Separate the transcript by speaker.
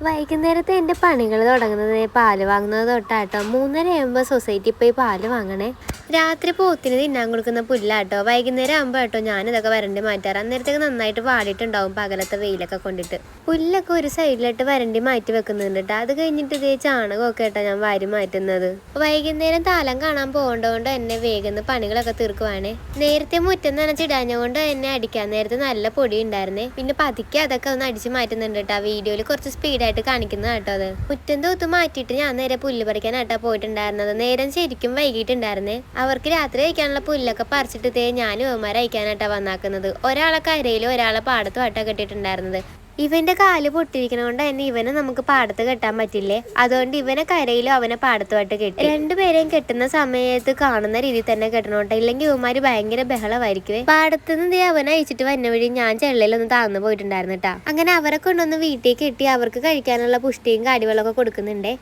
Speaker 1: വൈകുന്നേരത്തെ എൻ്റെ പണികൾ തുടങ്ങുന്നത് പാല് വാങ്ങുന്നത് തൊട്ടാട്ടോ. 3:30 സൊസൈറ്റി പോയി പാല് വാങ്ങണേ. രാത്രി പോത്തിന് തിന്നാൻ കൊടുക്കുന്ന പുല്ലാട്ടോ. വൈകുന്നേരം ആകുമ്പോൾ കേട്ടോ ഞാനിതൊക്കെ വരണ്ടി മാറ്റാറ്. അന്നേരത്തേക്ക് നന്നായിട്ട് വാടിയിട്ടുണ്ടാവും പകലത്തെ വെയിലൊക്കെ കൊണ്ടിട്ട്. പുല്ലൊക്കെ ഒരു സൈഡിലിട്ട് വരണ്ടി മാറ്റി വെക്കുന്നുണ്ട് കേട്ടോ. അത് കഴിഞ്ഞിട്ട് ഇതേ ചാണകമൊക്കെ കേട്ടോ ഞാൻ വാരി മാറ്റുന്നത്. വൈകുന്നേരം താലം കാണാൻ പോകേണ്ടതുകൊണ്ട് എന്നെ വേഗം പണികളൊക്കെ തീർക്കുവാണേ. നേരത്തെ മുറ്റം നനച്ചിടാഞ്ഞുകൊണ്ട് എന്നെ അടിക്കാൻ നേരത്തെ നല്ല പൊടി ഉണ്ടായിരുന്നേ. പിന്നെ പതുക്കെ അതൊക്കെ ഒന്ന് അടിച്ച് മാറ്റുന്നുണ്ട് കേട്ടോ. വീഡിയോയിൽ കുറച്ച് സ്പീഡായിട്ട് കാണിക്കുന്നത് കേട്ടോ. അത് മുറ്റം തൂത്ത് മാറ്റിയിട്ട് ഞാൻ നേരെ പുല്ല് പറിക്കാനായിട്ടാ പോയിട്ടുണ്ടായിരുന്നത്. നേരം ശരിക്കും വൈകിട്ടുണ്ടായിരുന്നേ. അവർക്ക് രാത്രി കഴിക്കാനുള്ള പുല്ലൊക്കെ പറിച്ചിട്ട് ഞാനും അവന്മാരെ അയക്കാനായിട്ടാ വന്നാക്കുന്നത്. ഒരാളെ കരയിലും ഒരാളെ പാടത്തും ആട്ടാ കെട്ടിയിട്ടുണ്ടായിരുന്നത്. ഇവന്റെ കാല് പൊട്ടിയിരിക്കണോണ്ട് തന്നെ ഇവനെ നമുക്ക് പാടത്ത് കെട്ടാൻ പറ്റില്ലേ. അതുകൊണ്ട് ഇവനെ കരയിലും അവനെ പാടത്തുമായിട്ട് കെട്ടി. രണ്ടുപേരെയും കെട്ടുന്ന സമയത്ത് കാണുന്ന രീതിയിൽ തന്നെ കെട്ടണോട്ടെ. ഇല്ലെങ്കിൽ ഇവന്മാര് ഭയങ്കര ബഹളമായിരിക്കുവേ. പാടത്തുനിന്ന് അവനെ അയച്ചിട്ട് വന്ന വഴി ഞാൻ ചെള്ളയിലൊന്ന് താഴ്ന്നു പോയിട്ടുണ്ടായിരുന്നു കേട്ടാ. അങ്ങനെ അവരെ കൊണ്ടൊന്ന് വീട്ടിൽ കെട്ടി അവർക്ക് കഴിക്കാനുള്ള പുഷ്ടിയും കാടിവെള്ളമൊക്കെ കൊടുക്കുന്നുണ്ടേ.